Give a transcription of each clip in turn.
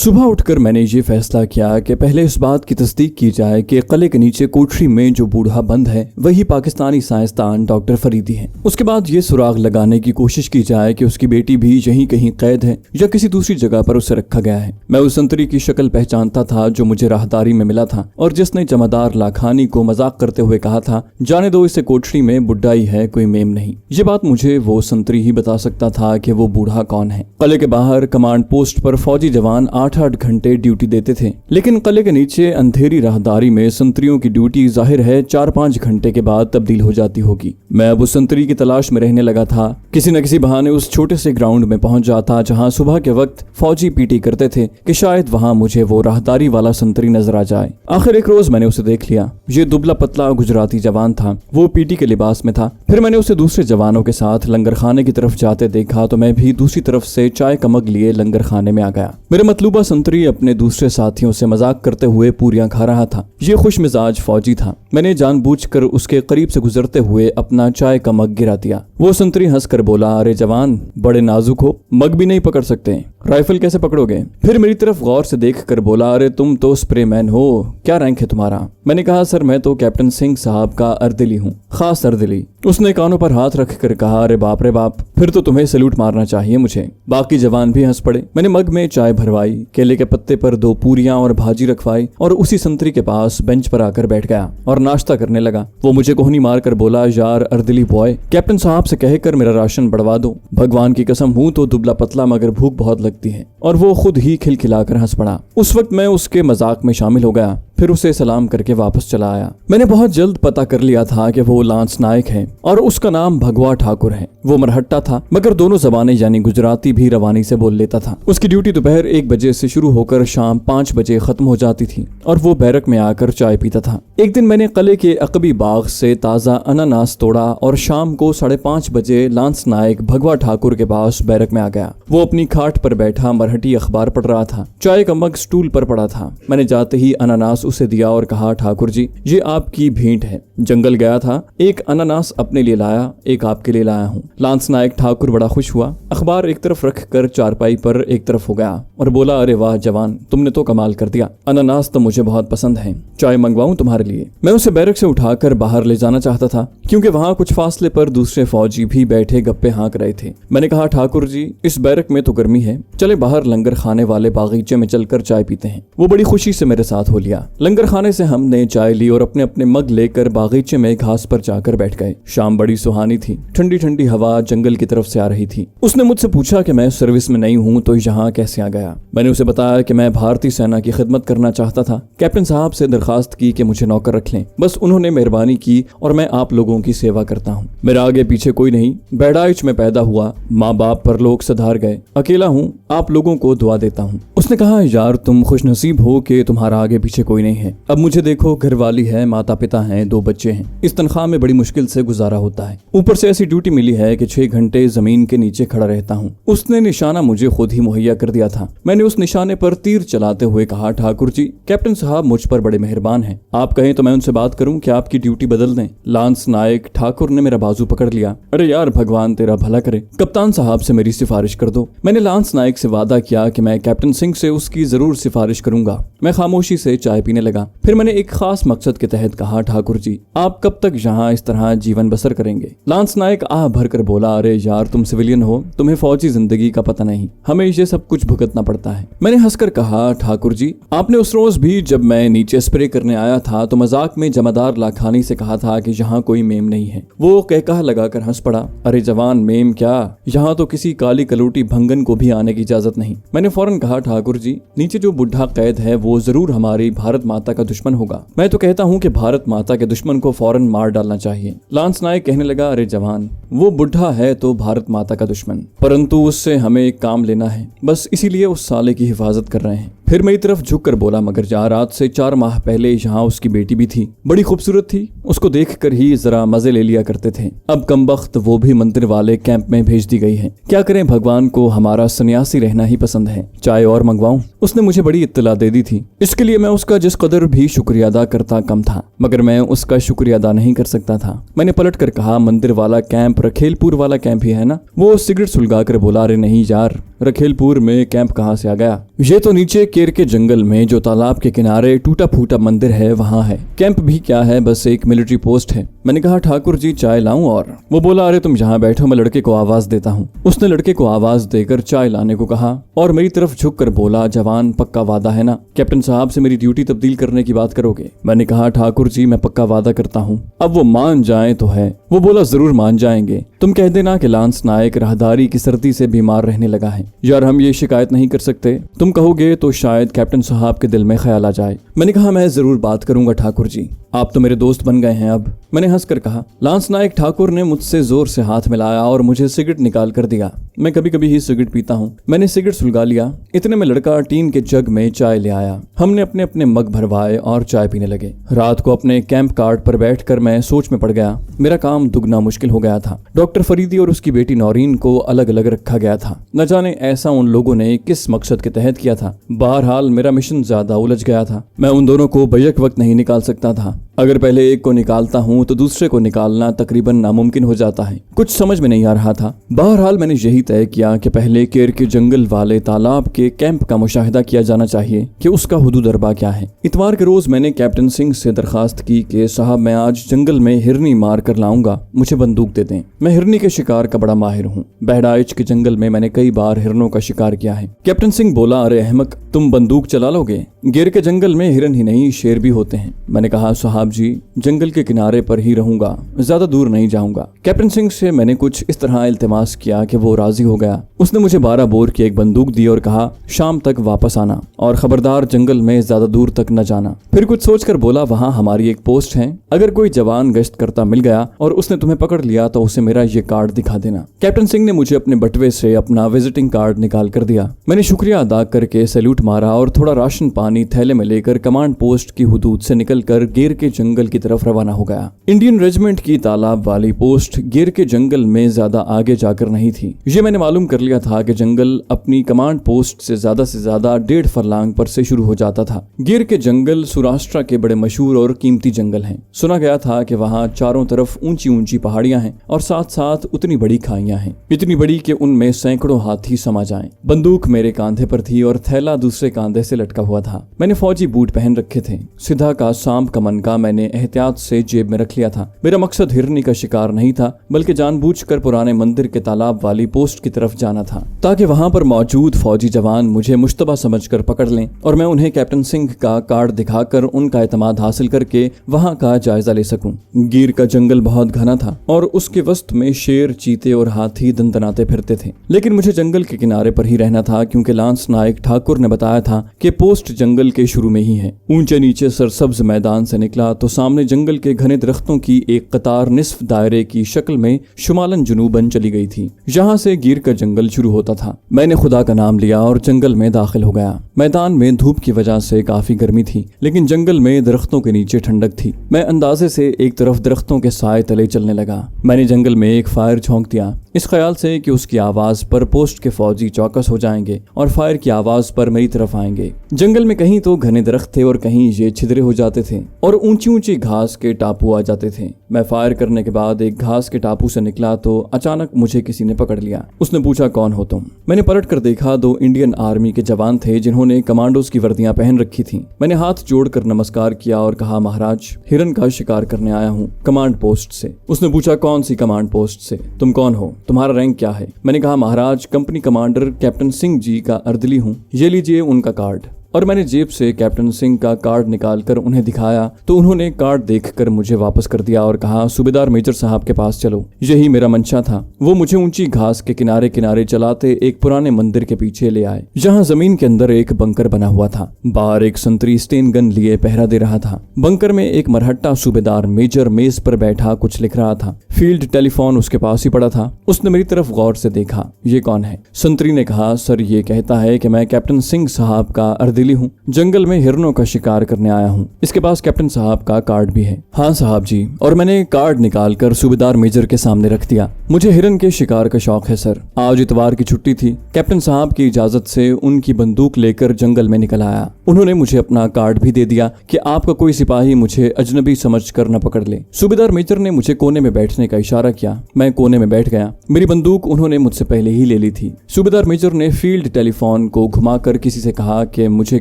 सुबह उठकर मैंने ये फैसला किया कि पहले इस बात की तस्दीक की जाए कि किले के नीचे कोठरी में जो बूढ़ा बंद है वही पाकिस्तानी साइंसदान डॉक्टर फरीदी है। उसके बाद ये सुराग लगाने की कोशिश की जाए कि उसकी बेटी भी यहीं कहीं कैद है या किसी दूसरी जगह पर उसे रखा गया है। मैं उस संतरी की शक्ल पहचानता था जो मुझे राहदारी में मिला था और जिसने जमादार लाखानी को मजाक करते हुए कहा था, जाने दो इसे कोठरी में बुड्ढाई है, कोई मेम नहीं। ये बात मुझे वो संतरी ही बता सकता था कि वो बूढ़ा कौन है। किले के बाहर कमांड पोस्ट पर फौजी जवान 8-8 घंटे ड्यूटी देते थे, लेकिन किले के नीचे अंधेरी राहदारी में संतरियों की ड्यूटी जाहिर है 4-5 घंटे के बाद तब्दील हो जाती होगी। मैं अब उस संतरी की तलाश में रहने लगा था। किसी न किसी बहाने उस छोटे से ग्राउंड में पहुंच जाता जहां सुबह के वक्त फौजी पीटी करते थे कि शायद वहां मुझे वो राहदारी वाला संतरी नजर आ जाए। आखिर एक रोज मैंने उसे देख लिया। ये दुबला पतला गुजराती जवान था। वो पीटी के लिबास में था। फिर मैंने उसे दूसरे जवानों के साथ लंगर खाने की तरफ जाते देखा तो मैं भी दूसरी तरफ से चाय का मग लिए लंगर खाने में आ गया। मेरे मतलूबा संतरी अपने दूसरे साथियों से मजाक करते हुए पूरियां खा रहा था। ये खुश मिजाज फौजी था। मैंने जानबूझकर उसके करीब से गुजरते हुए अपना चाय का मग गिरा दिया। वो संतरी हंसकर बोला, अरे जवान, बड़े नाजुक हो, मग भी नहीं पकड़ सकते, राइफल कैसे पकड़ोगे? फिर मेरी तरफ गौर से देखकर बोला, अरे तुम तो स्प्रे मैन हो, क्या रैंक है तुम्हारा? मैंने कहा, सर मैं तो कैप्टन सिंह साहब का अर्दिली हूँ, खास अर्दिली। उसने कानों पर हाथ रखकर कहा, अरे बाप रे बाप, फिर तो तुम्हें सैल्यूट मारना चाहिए मुझे। बाकी जवान भी हंस पड़े। मैंने मग में चाय भरवाई, केले के पत्ते पर 2 पूरियां और भाजी रखवाई और उसी संतरी के पास बेंच पर आकर बैठ गया और नाश्ता करने लगा। वो मुझे कोहनी मारकर बोला, यार अर्दिली बॉय, कैप्टन साहब से कहकर मेरा राशन बढ़वा दो। भगवान की कसम हूँ तो दुबला पतला मगर भूख बहुत लगती है। और वो खुद ही खिलखिलाकर हंस पड़ा। उस वक्त मैं उसके मजाक में शामिल हो गया, फिर उसे सलाम करके वापस चला आया। मैंने बहुत जल्द पता कर लिया था कि वो लांस नायक है और उसका नाम भगवा ठाकुर है। वो मरहट्टा था मगर दोनों जबानें यानी गुजराती भी रवानी से बोल लेता था। उसकी ड्यूटी दोपहर 1 बजे से शुरू होकर शाम 5 बजे खत्म हो जाती थी और वो बैरक में आकर चाय पीता था। एक दिन मैंने किले के अकबी बाग से ताजा अनानास तोड़ा और शाम को 5:30 बजे लांस नायक भगवा ठाकुर के पास बैरक में आ गया। वो अपनी खाट पर बैठा मरहटी अखबार पढ़ रहा था। चाय का मग स्टूल पर पड़ा था। मैंने जाते ही अनानास उसे दिया और कहा, ठाकुर जी, ये आपकी भेंट है। जंगल गया था, एक अनानास अपने लिए लाया, एक आपके लिए लाया हूँ। लांस नायक ठाकुर बड़ा खुश हुआ। अखबार एक तरफ रखकर चारपाई पर एक तरफ हो गया और बोला, अरे वाह जवान, तुमने तो कमाल कर दिया। अनानास तो मुझे बहुत पसंद है, चाय मंगवाऊं तुम्हारे लिए? मैं उसे बैरक से उठाकर बाहर ले जाना चाहता था क्योंकि वहाँ कुछ फासले पर दूसरे फौजी भी बैठे गप्पे हाँक रहे थे। मैंने कहा, ठाकुर जी, इस बैरक में तो गर्मी है, चले बाहर लंगर खाने वाले बागीचे में चलकर चाय पीते हैं। वो बड़ी खुशी से मेरे साथ हो लिया। लंगर खाने से हमने चाय ली और अपने अपने मग लेकर बागीचे में घास पर जाकर बैठ गए। शाम बड़ी सुहानी थी। ठंडी ठंडी हवा जंगल की तरफ से आ रही थी। उसने मुझसे पूछा कि मैं सर्विस में नहीं हूँ तो यहाँ कैसे आ गया। मैंने उसे बताया कि मैं भारतीय सेना की खिदमत करना चाहता था। कैप्टन साहब से दरखास्त की कि मुझे नौकर रख लें। बस उन्होंने मेहरबानी की और मैं आप लोगों की सेवा करता हूँ। मेरा आगे पीछे कोई नहीं। बैडाइच में पैदा हुआ, माँ बाप पर लोग सधार गए, अकेला हूँ, आप लोगों को दुआ देता हूँ। उसने कहा, यार तुम खुशनसीब हो कि तुम्हारा आगे पीछे कोई नहीं है। अब मुझे देखो, घर वाली है, माता पिता हैं, 2 बच्चे हैं। इस तनख्वाह में बड़ी मुश्किल से गुजारा होता है। ऊपर से ऐसी ड्यूटी मिली है कि 6 घंटे जमीन के नीचे खड़ा रहता हूँ। उसने निशाना मुझे खुद ही मुहैया कर दिया था। मैंने उस निशाने पर तीर चलाते हुए कहा, ठाकुर जी, कैप्टन साहब मुझ पर बड़े मेहरबान हैं। आप कहें तो मैं उनसे बात करूं कि आपकी ड्यूटी बदल दें। लांस नायक ठाकुर ने मेरा बाजू पकड़ लिया। अरे यार, भगवान तेरा भला करे, कप्तान साहब से मेरी सिफारिश कर दो। मैंने लांस नायक से वादा किया कि मैं कैप्टन सिंह से उसकी जरूर सिफारिश करूंगा। मैं खामोशी से चाय पीने लगा। फिर मैंने एक खास मकसद के तहत कहा, ठाकुर जी, आप कब तक यहाँ इस तरह जीवन बसर करेंगे? लांस नायक आह भरकर बोला, अरे यार, तुम सिविलियन हो, तुम्हें फौजी जिंदगी का पता नहीं, हमें ये सब कुछ भुगतना पड़ता है। मैंने हंसकर कहा, ठाकुर जी, आपने उस रोज भी जब मैं नीचे स्प्रे करने आया था तो मजाक में जमादार लाखानी से कहा था कि यहाँ कोई मेम नहीं है। वो कहकहा लगाकर हंस पड़ा। अरे जवान, मेम क्या, यहाँ तो किसी काली कलोटी भंगन को भी आने की इजाजत नहीं। मैंने फौरन कहा, ठाकुर जी, नीचे जो बुढ़ा कैद है वो जरूर हमारी भारत माता का दुश्मन होगा। मैं तो कहता हूँ कि भारत माता के दुश्मन को फौरन मार डालना चाहिए। लांस नायक कहने लगा, अरे जवान, वो बुढ़ा है तो भारत माता का दुश्मन, परंतु उससे हमें एक काम लेना है, बस इसीलिए उस साले की हिफाजत कर रहे हैं। फिर फिर मेरी तरफ झुक कर बोला, मगर जहाँ रात से 4 माह पहले यहाँ उसकी बेटी भी थी, बड़ी खूबसूरत थी, उसको देख कर ही जरा मजे ले लिया करते थे। अब कमबख्त वो भी मंदिर वाले कैंप में भेज दी गई है। क्या करें, भगवान को हमारा सन्यासी रहना ही पसंद है। चाय और मंगवाऊं? उसने मुझे बड़ी इत्तला दे दी थी। इसके लिए मैं उसका जिस कदर भी शुक्रिया अदा करता कम था, मगर मैं उसका शुक्रिया अदा नहीं कर सकता था। मैंने पलट कर कहा, मंदिर वाला कैंप रखेलपुर वाला कैंप ही है ना? वो सिगरेट सुलगा कर बोला, अरे नहीं यार, रखेलपुर में कैंप कहाँ से आ गया? ये तो नीचे केर के जंगल में जो तालाब के किनारे टूटा फूटा मंदिर है वहाँ है। कैंप भी क्या है, बस एक मिलिट्री पोस्ट है। मैंने कहा, ठाकुर जी चाय लाऊं? और वो बोला, अरे तुम यहाँ बैठो, मैं लड़के को आवाज देता हूँ। उसने लड़के को आवाज देकर चाय लाने को कहा और मेरी तरफ झुक कर बोला, जवान पक्का वादा है ना, कैप्टन साहब से मेरी ड्यूटी तब्दील करने की बात करोगे? मैंने कहा, ठाकुर जी मैं पक्का वादा करता हूँ, अब वो मान जाए तो है। वो बोला, जरूर मान जाएंगे, तुम कह देना कि लांस नायक राहदारी की सर्दी से बीमार रहने लगा है। यार हम ये शिकायत नहीं कर सकते, तुम कहोगे तो शायद कैप्टन साहब के दिल में ख्याल आ जाए। मैंने कहा, मैं जरूर बात करूंगा ठाकुर जी, आप तो मेरे दोस्त बन गए हैं अब। मैंने हंसकर कहा। लांस नायक ठाकुर ने मुझसे जोर से हाथ मिलाया और मुझे सिगरेट निकाल कर दिया। मैं कभी कभी ही सिगरेट पीता हूँ। मैंने सिगरेट सुलगा लिया। इतने में लड़का टीन के जग में चाय ले आया। हमने अपने अपने मग भरवाए और चाय पीने लगे। रात को अपने कैंप कार्ड पर बैठकर मैं सोच में पड़ गया। मेरा काम दुगना मुश्किल हो गया था। डॉक्टर फरीदी और उसकी बेटी नौरीन को अलग अलग रखा गया था। न जाने ऐसा उन लोगों ने किस मकसद के तहत किया था। बहरहाल मेरा मिशन ज्यादा उलझ गया था। मैं उन दोनों को बैक वक्त नहीं निकाल सकता था। अगर पहले एक को निकालता हूँ तो दूसरे को निकालना तकरीबन नामुमकिन हो जाता है। कुछ समझ में नहीं आ रहा था। बहरहाल मैंने यही तय किया कि पहले केर के जंगल वाले तालाब के कैंप का मुशाहिदा किया जाना चाहिए कि उसका हुदूद अरबा क्या है। इतवार के रोज मैंने कैप्टन सिंह से दरखास्त की कि साहब मैं आज जंगल में हिरनी मार कर लाऊंगा, मुझे बंदूक दे दें। मैं हिरनी के शिकार का बड़ा माहिर हूँ। बहराइच के जंगल में मैंने कई बार हिरनों का शिकार किया है। कैप्टन सिंह बोला, अरे अहमक, तुम बंदूक चला लोगे? गिर के जंगल में हिरन ही नहीं शेर भी होते हैं। मैंने कहा, साहब जी जंगल के किनारे पर ही रहूंगा, ज्यादा दूर नहीं जाऊंगा। कैप्टन सिंह से मैंने कुछ इस तरह इल्तिमास किया कि वो राजी हो गया। उसने मुझे 12 बोर की एक बंदूक दी और कहा, शाम तक वापस आना और खबरदार जंगल में ज्यादा दूर तक न जाना। फिर कुछ सोचकर बोला, वहाँ हमारी एक पोस्ट है, अगर कोई जवान गश्त करता मिल गया और उसने तुम्हें पकड़ लिया तो उसे मेरा ये कार्ड दिखा देना। कैप्टन सिंह ने मुझे अपने बटवे से अपना विजिटिंग कार्ड निकाल कर दिया। मैंने शुक्रिया अदा करके सैल्यूट मारा और थोड़ा राशन पानी थैले में लेकर कमांड पोस्ट की हुदूद से निकलकर गिर के जंगल की तरफ रवाना हो गया। इंडियन रेजिमेंट की तालाब वाली पोस्ट गिर के जंगल में ज्यादा आगे जाकर नहीं थी। ये मैंने मालूम कर लिया था कि जंगल अपनी कमांड पोस्ट से ज्यादा 1.5 फरलांग पर से शुरू हो जाता था। गिर के जंगल सौराष्ट्र के बड़े मशहूर और कीमती जंगल हैं। सुना गया था कि वहाँ चारों तरफ ऊंची ऊंची पहाड़ियां हैं और साथ साथ उतनी बड़ी खाइयां हैं, इतनी बड़ी कि उनमें सैकड़ों हाथी समा जाएं। बंदूक मेरे कांधे पर थी और थैला दूसरे कांधे से लटका हुआ था। मैंने फौजी बूट पहन रखे थे। सीधा का सांप का मनका मैंने एहतियात से जेब में रख लिया था। मेरा मकसद हिरनी का शिकार नहीं था, बल्कि जानबूझकर पुराने मंदिर के तालाब वाली पोस्ट की तरफ जाना था, ताकि वहां पर मौजूद फौजी जवान मुझे मुश्तबा समझकर पकड़ लें और मैं उन्हें कैप्टन सिंह का कार्ड दिखाकर उनका एतमाद हासिल करके वहां का जायजा ले सकूं। गिर का जंगल बहुत घना था और उसके वस्त में शेर, चीते और हाथी दंदनाते फिरते थे, लेकिन मुझे जंगल के किनारे पर ही रहना था, क्योंकि लांस नायक ठाकुर ने बताया था कि पोस्ट जंगल के शुरू में ही है। ऊंचे नीचे सरसब्ज मैदान से निकला तो सामने जंगल के घने दरख्तों की एक कतार निस्फ दायरे की शक्ल में शुमालन जुनूबन चली गई थी। यहाँ से गिर का जंगल शुरू होता था। मैंने खुदा का नाम लिया और जंगल में दाखिल हो गया। मैदान में धूप की वजह से काफी गर्मी थी, लेकिन जंगल में दरख्तों के नीचे ठंडक थी। मैं अंदाजे से एक तरफ दरख्तों के साए तले चलने लगा। मैंने जंगल में एक फायर झोंक दिया, इस ख्याल से कि उसकी आवाज पर पोस्ट के फौजी चौकस हो जाएंगे और फायर की आवाज पर मेरी तरफ आएंगे। जंगल में कहीं तो घने दरख्त थे और कहीं ये छिद्रे हो जाते थे और ऊंची ऊंची घास के टापू आ जाते थे। मैं फायर करने के बाद एक घास के टापू से निकला तो अचानक मुझे किसी ने पकड़ लिया। उसने पूछा, कौन हो तुम? मैंने पलट कर देखा, 2 इंडियन आर्मी के जवान थे जिन्होंने कमांडोज की वर्दियां पहन रखी थी। मैंने हाथ जोड़कर नमस्कार किया और कहा, महाराज हिरन का शिकार करने आया हूँ कमांड पोस्ट से। उसने पूछा, कौन सी कमांड पोस्ट से? तुम कौन हो? तुम्हारा रैंक क्या है? मैंने कहा, महाराज company commander captain Singh ji का अर्दली हूँ, ये लीजिए उनका कार्ड। और मैंने जेब से कैप्टन सिंह का कार्ड निकालकर उन्हें दिखाया तो उन्होंने कार्ड देखकर मुझे वापस कर दिया और कहा, सूबेदार मेजर साहब के पास चलो। यही मेरा मंशा था। वो मुझे ऊंची घास के किनारे किनारे चलाते एक पुराने मंदिर के पीछे ले आए, जहां जमीन के अंदर एक बंकर बना हुआ था। बाहर एक संतरी स्टेन गन लिए पहरा दे रहा था। बंकर में एक मरहट्टा सूबेदार मेजर मेज पर बैठा कुछ लिख रहा था। फील्ड टेलीफोन उसके पास ही पड़ा था। उसने मेरी तरफ गौर से देखा। ये कौन है? संतरी ने कहा, सर ये कहता है कि मैं कैप्टन सिंह साहब का अर्दली तब्दीली हूँ, जंगल में हिरणों का शिकार करने आया हूँ। इसके पास कैप्टन साहब का कार्ड भी है। हाँ साहब जी। और मैंने कार्ड निकाल कर सूबेदार मेजर के सामने रख दिया। मुझे हिरन के शिकार का शौक है सर। आज इतवार की छुट्टी थी। कैप्टन साहब की इजाजत से उनकी बंदूक लेकर जंगल में निकल आया। उन्होंने मुझे अपना कार्ड भी दे दिया कि आपका कोई सिपाही मुझे अजनबी समझ कर न पकड़ ले। सूबेदार मेजर ने मुझे कोने में बैठने का इशारा किया। मैं कोने में बैठ गया। मेरी बंदूक उन्होंने मुझसे पहले ही ले ली थी। सूबेदार मेजर ने फील्ड टेलीफोन को घुमाकर किसी से कहा कि मुझे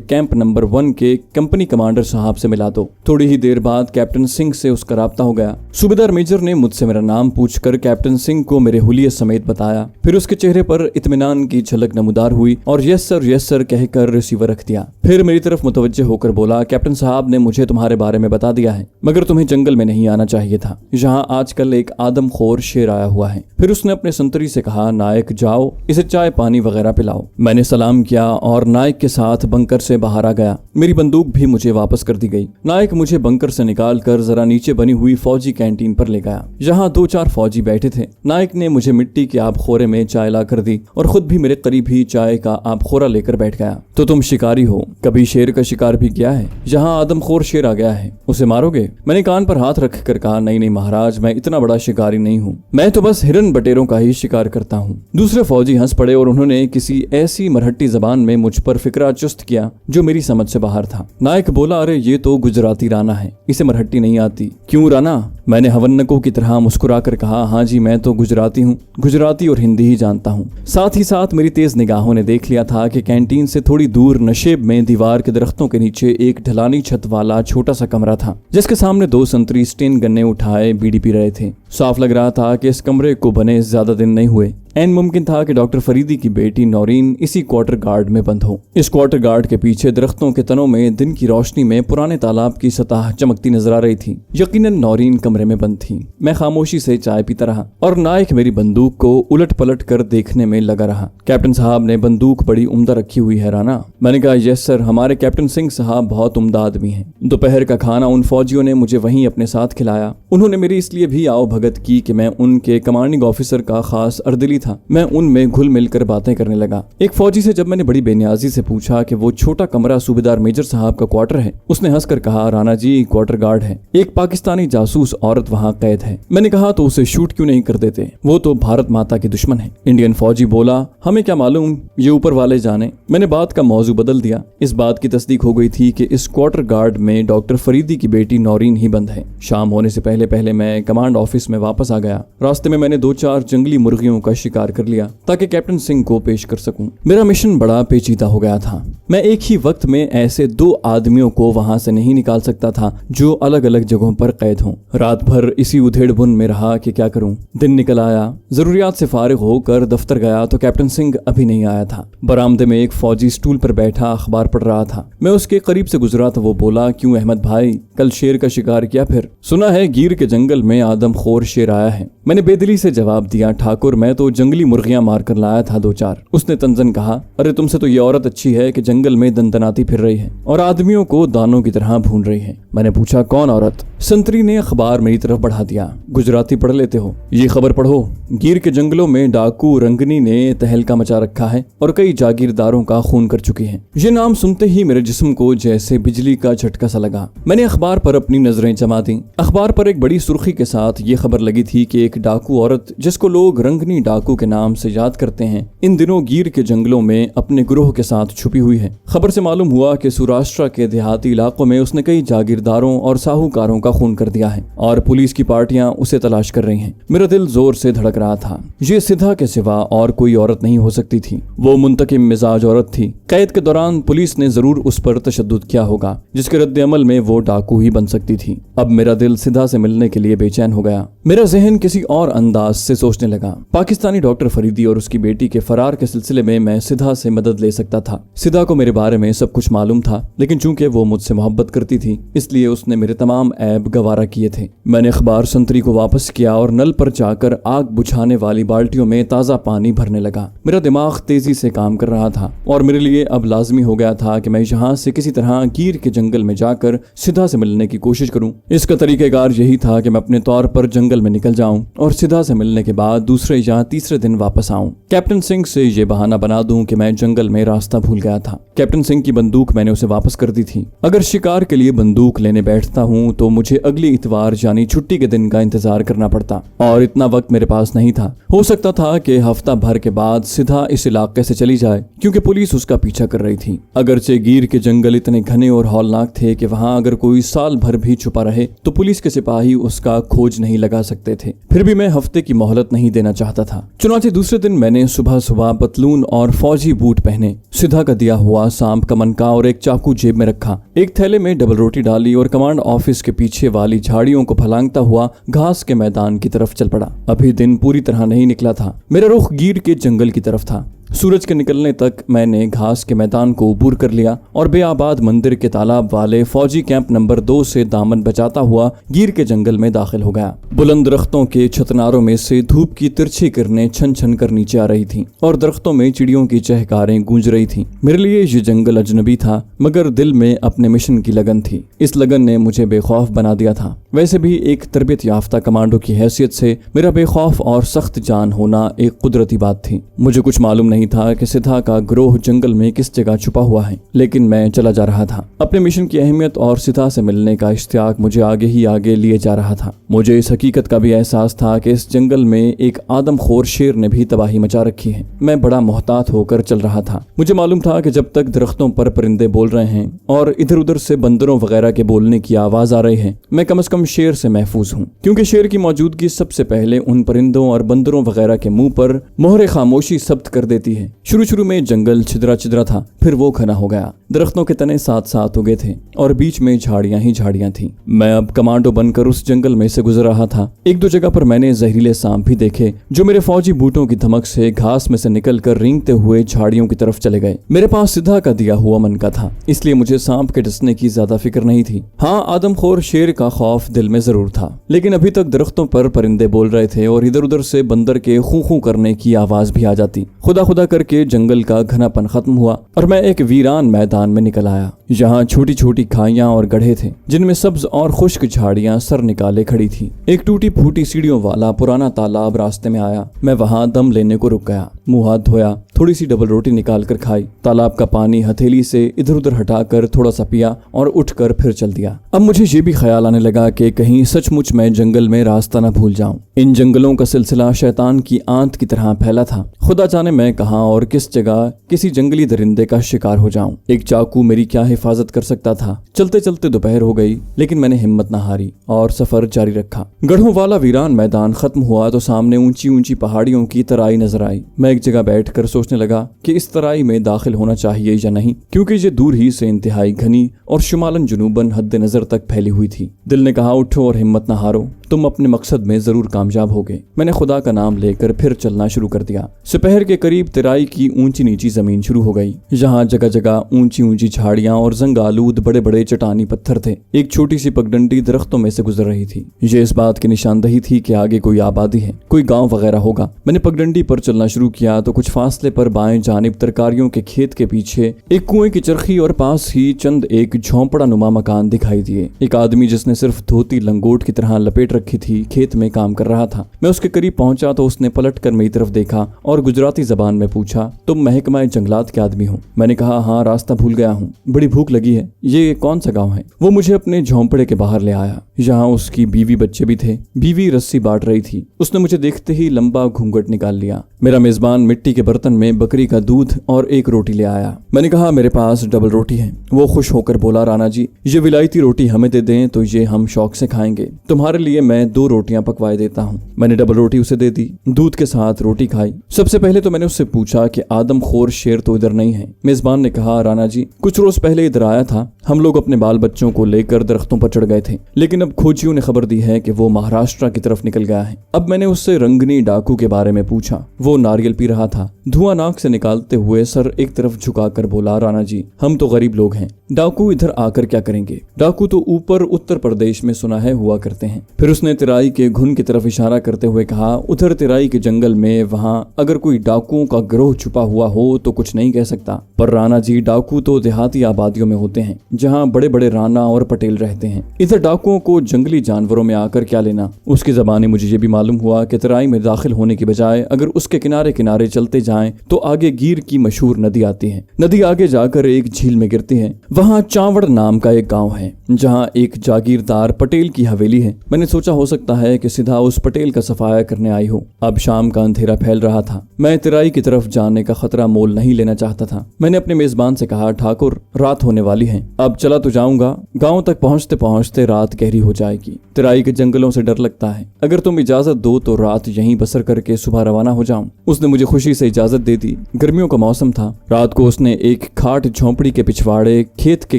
कैंप नंबर 1 के कंपनी कमांडर साहब से मिला दो। थोड़ी ही देर बाद कैप्टन सिंह से उसका राब्ता हो गया। सूबेदार मेजर ने मुझसे मेरा नाम पूछकर कैप्टन सिंह को मेरे हुलिये समेत बताया। फिर उसके चेहरे पर इत्मीनान की झलक नमूदार हुई और यस सर कहकर रिसीवर रख दिया। फिर मेरी तरफ मुतवज्जे होकर बोला, कैप्टन साहब ने मुझे तुम्हारे बारे में बता दिया है, मगर तुम्हें जंगल में नहीं आना चाहिए था। यहाँ आजकल एक आदमखोर शेर आया हुआ है। फिर उसने अपने संतरी से कहा, नायक जाओ, इसे चाय पानी वगैरह पिलाओ। मैंने सलाम किया और नायक के साथ बंकर से बाहर आ गया। मेरी बंदूक भी मुझे वापस कर दी गई। नायक मुझे बंकर से निकालकर जरा नीचे बनी हुई फौजी कैंटीन पर ले गया। जहाँ 2-4 फौजी बैठे थे। नायक ने मुझे मिट्टी के आबखोरे में चाय ला कर दी और खुद भी मेरे करीब ही चाय का आबखोरा लेकर बैठ गया। तो तुम शिकारी हो, कभी शेर का शिकार भी किया है? जहाँ आदमखोर शेर आ गया है उसे मारोगे? मैंने कान पर हाथ रख कर कहा, नहीं महाराज, मैं इतना बड़ा शिकारी नहीं हूँ। मैं तो बस हिरन बटेरों का ही शिकार करता हूँ। दूसरे फौजी हंस पड़े और उन्होंने किसी ऐसी मरहट्टी जबान में मुझ पर फिक्रा चुस्त किया जो मेरी समझ से बाहर था। नायक बोला, अरे ये तो गुजराती राना है, इसे मरहट्टी नहीं आती। क्यों राना? मैंने हवन्नकों की तरह मुस्कुरा कर कहा, हाँ जी, मैं तो गुजराती हूँ, गुजराती और हिंदी ही जानता हूँ। साथ ही साथ मेरी तेज निगाहों ने देख लिया था कि कैंटीन से थोड़ी दूर नशेब में दीवार के दरख्तों के नीचे एक ढलानी छत वाला छोटा सा कमरा था, जिसके सामने 2 संतरी स्टेन गन्ने उठाए बीड़ी पी रहे थे। साफ लग रहा था कि इस कमरे को बने ज्यादा दिन नहीं हुए। ऐन मुमकिन था कि डॉक्टर फरीदी की बेटी नौरीन इसी क्वार्टर गार्ड में बंद हो। इस क्वार्टर गार्ड के पीछे दरख्तों के तनों में दिन की रोशनी में पुराने तालाब की सतह चमकती नजर आ रही थी। यकीनन नौरीन कमरे में बंद थी। मैं खामोशी से चाय पीता रहा और नायक मेरी बंदूक को उलट पलट कर देखने में लगा रहा। कैप्टन साहब ने बंदूक बड़ी उम्दा रखी हुई है राना। मैंने कहा, यस सर, हमारे कैप्टन सिंह साहब बहुत उम्दा आदमी हैं। दोपहर का खाना उन फौजियों ने मुझे वहीं अपने साथ खिलाया। उन्होंने मेरी इसलिए भी आओ भगत की कि मैं उनके कमांडिंग ऑफिसर का खास अर्दिली था। मैं उनमें घुल मिलकर बातें करने लगा। एक फौजी से जब मैंने बड़ी बेनियाजी से पूछा कि वो छोटा कमरा सूबेदार मेजर साहब का क्वार्टर है, उसने हंसकर कहा, राना जी, क्वार्टर गार्ड है। एक पाकिस्तानी जासूस औरत वहाँ कैद है। मैंने कहा, तो उसे शूट क्यों नहीं कर देते? वो तो भारत माता की दुश्मन है। इंडियन फौजी बोला, हमें क्या मालूम, ये ऊपर वाले जाने। मैंने बात का मौजू बदल दिया। इस बात की तस्दीक हो गई थी कि इस क्वार्टर गार्ड में डॉक्टर फरीदी की बेटी नौरीन ही बंद है। शाम होने से पहले पहले मैं कमांड ऑफिस में वापस आ गया। रास्ते में मैंने 2-4 जंगली मुर्गियों का शिकार कर लिया ताकि कैप्टन सिंह को पेश कर सकूं। मेरा मिशन बड़ा पेचीदा हो गया था। मैं एक ही वक्त में ऐसे 2 आदमियों को वहां से नहीं निकाल सकता था जो अलग अलग जगहों पर कैद हों। रात भर इसी उधेड़-बुन में रहा कि क्या करूं। दिन निकल आया। जरूरियात से फारिग होकर दफ्तर गया तो कैप्टन सिंह अभी नहीं आया था। बरामदे में एक फौजी स्टूल पर बैठा अखबार पढ़ रहा था। मैं उसके करीब से गुजरा तो वो बोला, क्यों अहमद भाई, कल शेर का शिकार किया? फिर सुना है गिर के जंगल में आदमखोर शेर आया है। मैंने बेदिली से जवाब दिया, ठाकुर, मैं तो जंगली मुर्गियां मारकर लाया था 2-4। उसने तंजन कहा, अरे तुमसे तो ये औरत अच्छी है कि जंगल में दंदनाती फिर रही है और आदमियों को दानों की तरह भून रही है। मैंने पूछा, कौन औरत? संतरी ने अखबार मेरी तरफ बढ़ा दिया। गुजराती पढ़ लेते हो, ये खबर पढ़ो। गिर के जंगलों में डाकू रंगनी ने तहलका मचा रखा है और कई जागीरदारों का खून कर चुकी है। ये नाम सुनते ही मेरे जिस्म को जैसे बिजली का झटका सा लगा। मैंने अखबार पर अपनी नजरें जमा दी। अखबार पर एक बड़ी सुर्खी के साथ ये खबर लगी थी कि एक डाकू औरत, जिसको लोग रंगनी डाकू के नाम से याद करते हैं, इन दिनों गिर के जंगलों में अपने गुरोह के साथ छुपी हुई है। खबर से मालूम हुआ कि सौराष्ट्र के देहाती इलाकों में उसने कई जागीरदारों और साहूकारों का खून कर दिया है और पुलिस की पार्टियां उसे तलाश कर रही हैं। मेरा दिल जोर से धड़क रहा था। ये सिद्धा के सिवा और कोई औरत नहीं हो सकती थी। वो मुंतकिम मिजाज औरत थी। कैद के दौरान पुलिस ने जरूर उस पर तशद्दुद किया होगा, जिसके रद्द-ए-अमल में वो डाकू ही बन सकती थी। अब मेरा दिल सिद्धा से मिलने के लिए बेचैन हो गया। मेरा जहन किसी और अंदाज से सोचने लगा। पाकिस्तानी डॉक्टर फरीदी और उसकी बेटी के फरार के सिलसिले में मैं सिद्धा से मदद ले सकता था। सिद्धा को मेरे बारे में सब कुछ मालूम था, लेकिन चूंकि वो मुझसे मोहब्बत करती थी, इसलिए उसने मेरे तमाम ऐब नसायब गवारा किए थे। मैंने अखबार संतरी को वापस किया और नल पर जाकर आग बुझाने वाली बाल्टियों में ताज़ा पानी भरने लगा। मेरा दिमाग तेजी से काम कर रहा था और मेरे लिए अब लाजमी हो गया था कि मैं यहाँ से किसी तरह गिर के जंगल में जाकर सिद्धा से मिलने की कोशिश करूं। इसका तरीक़ेकार यही था कि मैं अपने तौर पर जंगल में निकल जाऊं और सिद्धा से मिलने के बाद दूसरे या तीसरे दिन वापस आऊं। कैप्टन सिंह से ये बहाना बना दूं कि मैं जंगल में रास्ता भूल गया था। कैप्टन सिंह की बंदूक मैंने उसे वापस कर दी थी। अगर शिकार के लिए बंदूक लेने बैठता हूं तो मुझे अगले इतवार यानी छुट्टी के दिन का इंतजार करना पड़ता और इतना वक्त मेरे पास नहीं था। हो सकता था कि हफ्ता भर के बाद सिद्धा इस इलाके से चली जाए क्योंकि पुलिस उसका पीछा कर रही थी। अगरचे गिर के जंगल इतने घने और हौलनाक थे कि वहां अगर कोई साल भर भी छुपा रहे तो पुलिस के सिपाही उसका खोज नहीं लगा सकते थे। फिर भी मैं हफ्ते की मोहलत नहीं देना चाहता था। चुनांचे दूसरे दिन मैंने सुबह सुबह पतलून और फौजी बूट पहने, सिद्धा का दिया हुआ सांप का मनका और एक चाकू जेब में रखा, एक थैले में डबल रोटी डाली और कमांड ऑफिस के पीछे वाली झाड़ियों को फलांगता हुआ घास के मैदान की तरफ चल पड़ा। अभी दिन पूरी तरह नहीं निकला था। मेरा रुख गिर के जंगल की तरफ था। सूरज के निकलने तक मैंने घास के मैदान को अबूर कर लिया और बेआबाद मंदिर के तालाब वाले फौजी कैंप नंबर 2 से दामन बचाता हुआ गिर के जंगल में दाखिल हो गया। बुलंद दरख्तों के छतनारों में से धूप की तिरछी किरणें छन छन कर नीचे आ रही थीं और दरख्तों में चिड़ियों की चहकारें गूंज रही थीं। मेरे लिए ये जंगल अजनबी था मगर दिल में अपने मिशन की लगन थी। इस लगन ने मुझे बेखौफ बना दिया था। वैसे भी एक तरबियत याफ्ता कमांडो की हैसियत से मेरा बेखौफ और सख्त जान होना एक कुदरती बात थी। मुझे कुछ मालूम नहीं था कि सिद्धा का ग्रोह जंगल में किस जगह छुपा हुआ है, लेकिन मैं चला जा रहा था। अपने मिशन की अहमियत और सिद्धा से मिलने का इश्तियाक मुझे आगे ही आगे लिए जा रहा था। मुझे इस हकीकत का भी एहसास था कि इस जंगल में एक आदमखोर शेर ने भी तबाही मचा रखी है। मैं बड़ा मोहतात होकर चल रहा था। मुझे मालूम था कि जब तक दरख्तों पर परिंदे बोल रहे हैं और इधर उधर से बंदरों वगैरह के बोलने की आवाज आ रही है, मैं कम से कम शेर से महफूज हूँ, क्योंकि शेर की मौजूदगी सबसे पहले उन परिंदों और बंदरों वगैरह के मुंह पर मोहरे खामोशी सब्त कर देती है। शुरू में जंगल छिदरा छिदरा था, फिर वो घना हो गया। दरख्तों के तने साथ साथ उगे थे और बीच में झाड़ियां ही झाड़ियां थीं। मैं अब कमांडो बनकर उस जंगल में से गुजर रहा था। एक दो जगह पर मैंने जहरीले सांप भी देखे जो मेरे फौजी बूटों की धमक से घास में से निकलकर रेंगते हुए झाड़ियों की तरफ चले गए। मेरे पास सिद्धा का दिया हुआ मनका था, इसलिए मुझे सांप के डसने की ज्यादा फिक्र नहीं थी। हाँ, आदमखोर शेर का खौफ दिल में जरूर था, लेकिन अभी तक दरख्तों पर परिंदे बोल रहे थे और इधर उधर से बंदर के खू खू करने की आवाज भी आ जाती। खुदा खुदा करके जंगल का घनापन खत्म हुआ और मैं एक वीरान मैदान में निकल आया। यहाँ छोटी छोटी खाइयां और गड्ढे थे जिनमें सब्ज और खुश्क झाड़ियां सर निकाले खड़ी थी। एक टूटी फूटी सीढ़ियों वाला पुराना तालाब रास्ते में आया। मैं वहां दम लेने को रुक गया, मुंह हाथ धोया, थोड़ी सी डबल रोटी निकाल कर खाई, तालाब का पानी हथेली से इधर उधर हटाकर थोड़ा सा पिया और उठकर फिर चल दिया। अब मुझे ये भी ख्याल आने लगा कि कहीं सचमुच मैं जंगल में रास्ता न भूल जाऊं। इन जंगलों का सिलसिला शैतान की आंत की तरह फैला था। खुदा जाने मैं कहां और किस जगह किसी जंगली दरिंदे का शिकार हो जाऊं। एक चाकू मेरी क्या हिफाजत कर सकता था। चलते चलते दोपहर हो गई, लेकिन मैंने हिम्मत न हारी और सफर जारी रखा। गढ़ों वाला वीरान मैदान खत्म हुआ तो सामने ऊंची ऊंची पहाड़ियों की तराई नजर आई। मैं एक जगह बैठकर सोचने लगा कि इस तराई में दाखिल होना चाहिए या नहीं, क्योंकि ये दूर ही से इंतहाई घनी और शुमालन जुनूबन हद नजर तक फैली हुई थी। दिल ने कहा, उठो और हिम्मत न हारो, तुम अपने मकसद में जरूर कामयाब होगे। मैंने खुदा का नाम लेकर फिर चलना शुरू कर दिया। दोपहर के करीब तराई की ऊंची नीची जमीन शुरू हो गई। यहाँ जगह जगह ऊंची ऊंची झाड़ियां और जंगालूद बड़े बड़े चट्टानी पत्थर थे। एक छोटी सी पगडंडी दरख्तों में से गुजर रही थी। ये इस बात की निशानदही थी कि आगे कोई आबादी है, कोई गांव वगैरह होगा। मैंने पगडंडी पर चलना शुरू किया तो कुछ फासले पर बाएं जानिब तरकारियों के खेत के पीछे एक कुएं की चरखी और पास ही चंद एक झोंपड़ा नुमा मकान दिखाई दिए। एक आदमी जिसने सिर्फ धोती लंगोट की तरह लपेट रखी थी खेत में काम कर रहा था। मैं उसके करीब पहुंचा तो उसने पलट कर मेरी तरफ देखा और गुजराती जबान में पूछा, तुम महकमा जंगलात के आदमी हो? मैंने कहा, हाँ, रास्ता भूल गया हूँ, बड़ी भूख लगी है। ये कौन सा गांव है? वो मुझे अपने झोंपड़े के बाहर ले आया। यहाँ उसकी बीवी बच्चे भी थे। बीवी रस्सी बांट रही थी। उसने मुझे देखते ही लंबा घूंघट निकाल लिया। मेरा मेजबान मिट्टी के बर्तन में बकरी का दूध और एक रोटी ले आया। मैंने कहा, मेरे पास डबल रोटी है। वो खुश होकर बोला, राणा जी, ये विलायती रोटी हमें दे दें तो ये हम शौक से खाएंगे। तुम्हारे लिए मैं 2 रोटियां पकवाए देता हूँ। मैंने डबल रोटी उसे दे दी, दूध के साथ रोटी खाई। सबसे पहले तो मैंने उससे पूछा कि आदमखोर शेर तो इधर नहीं है। मेजबान ने कहा, राणा जी, कुछ रोज पहले पहले इधर आया था हम लोग अपने बाल बच्चों को लेकर दरख्तों पर चढ़ गए थे, लेकिन अब खोजियों ने खबर दी है कि वो महाराष्ट्र की तरफ निकल गया है। अब मैंने उससे रंगनी डाकू के बारे में पूछा। वो नारियल पी रहा था, धुआं नाक से निकालते हुए सर एक तरफ झुकाकर बोला, राणा जी हम तो गरीब लोग हैं, डाकू इधर आकर क्या करेंगे? डाकू तो ऊपर उत्तर प्रदेश में सुना है हुआ करते हैं। फिर उसने तिराई के घुन की तरफ इशारा करते हुए कहा, उधर तिराई के जंगल में वहाँ अगर कोई डाकुओं का गिरोह छुपा हुआ हो तो कुछ नहीं कह सकता, पर राणा जी डाकू तो देहाती आबादियों में होते हैं जहाँ बड़े बड़े राणा और पटेल रहते हैं। इधर डाकुओं को जंगली जानवरों में आकर क्या लेना? उसकी ज़बानी मुझे ये भी मालूम हुआ कि तिराई में दाखिल होने की बजाय अगर उसके किनारे किनारे चलते जाएं तो आगे गिर की मशहूर नदी आती है। नदी आगे जाकर एक झील में गिरती है। वहाँ चावड़ नाम का एक गांव है जहाँ एक जागीरदार पटेल की हवेली है। मैंने सोचा हो सकता है कि सीधा उस पटेल का सफाया करने आई हो। अब शाम का अंधेरा फैल रहा था। मैं तिराई की तरफ जाने का खतरा मोल नहीं लेना चाहता था। मैंने अपने मेजबान से कहा, ठाकुर रात होने वाली है, अब चला तो जाऊंगा, गाँव तक पहुँचते पहुँचते रात गहरी हो जाएगी। तिराई के जंगलों से डर लगता है, अगर तुम इजाजत दो तो रात यहीं बसर करके सुबह रवाना हो जाऊं। उसने मुझे खुशी से इजाजत दे दी। गर्मियों का मौसम था। रात को उसने एक खाट झोंपड़ी के पिछवाड़े खेत के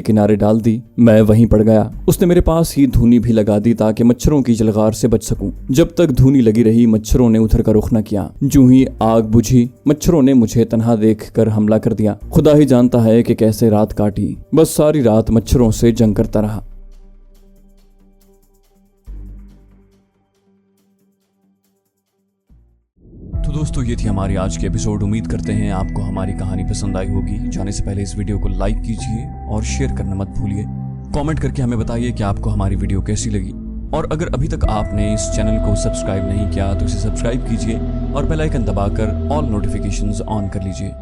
किनारे डाल दी। मैं वहीं पड़ गया। उसने मेरे पास ही धूनी भी लगा दी ताकि मच्छरों की जलगार से बच सकूं। जब तक धूनी लगी रही मच्छरों ने उधर का रुख न किया। जूं ही आग बुझी मच्छरों ने मुझे तन्हा देखकर हमला कर दिया। खुदा ही जानता है कि कैसे रात काटी। बस सारी रात मच्छरों से जंग करता रहा। तो दोस्तों ये थी हमारी आज की एपिसोड। उम्मीद करते हैं आपको हमारी कहानी पसंद आई होगी। जाने से पहले इस वीडियो को लाइक कीजिए और शेयर करना मत भूलिए। कमेंट करके हमें बताइए कि आपको हमारी वीडियो कैसी लगी, और अगर अभी तक आपने इस चैनल को सब्सक्राइब नहीं किया तो इसे सब्सक्राइब कीजिए और बेल आइकन दबाकर ऑल नोटिफिकेशंस ऑन कर लीजिए।